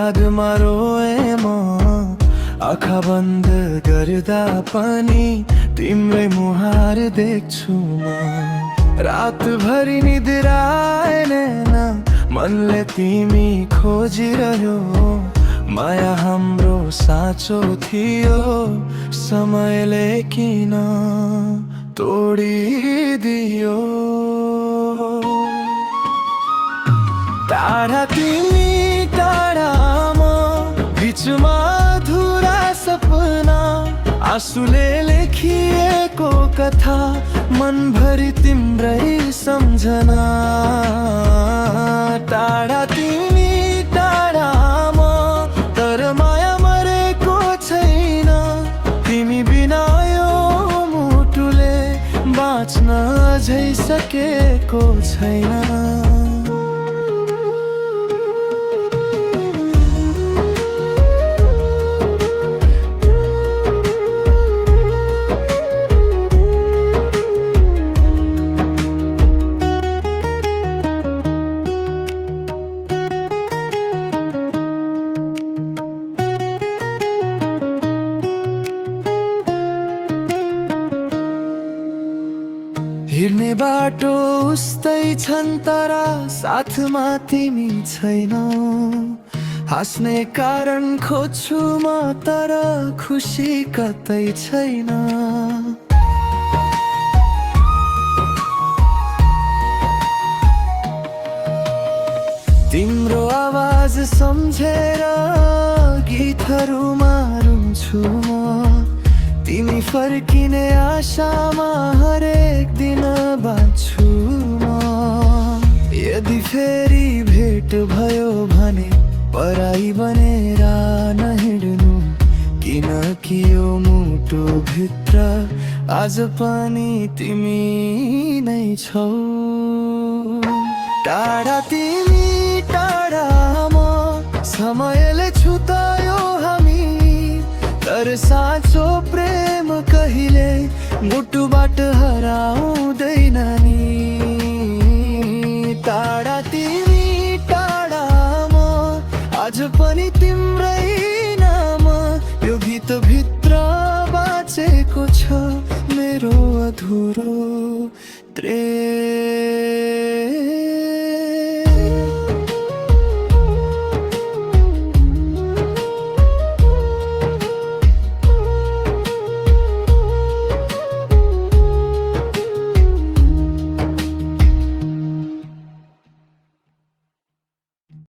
यादमा रोए म आँखा बन्द गर्दा पनि तिम्रै मुहार देख्छु म। रातभरि निद्रा आएन मनले तिमी खोजिरह्यो। माया हाम्रो साँचो थियो समयले किन तोडिदियो। टाढा तिमी टाढा म बिचमा अधुरा सपना। आँसुले लेखिएको कथा मनभरि तिम्रै सम्झना। टाढा तिमी टाढा म तर माया मरेको छैन। तिमी बिना यो मुटुले बाँच्न अझै सकेको छैन। हिँड्ने बाटो उस्तै छन् तर साथमा तिमी छैन। हाँस्ने कारण खोज्छु म तर खुसी कतै छैन। तिम्रो आवाज सम्झेर गीतहरूमा रुन्छु म। तिमी फर्किने आशामा हरेक दिन बाँच्छु म। यदि फेरि भेट भयो भने पराई बनेर नहिँड्नु। किनकि यो मुटु भित्र आज पनि तिमी नै छौ। टाढा तिमी टाढा म समयले छुटायो हामी। तर साँचो प्रेम कहिले मुटुबाट हराउँदैन नि। टाढा तिमी टाढा म आज पनि तिम्रै नाम। यो गीतभित्र बाँचेको छ मेरो अधुरो प्रेम।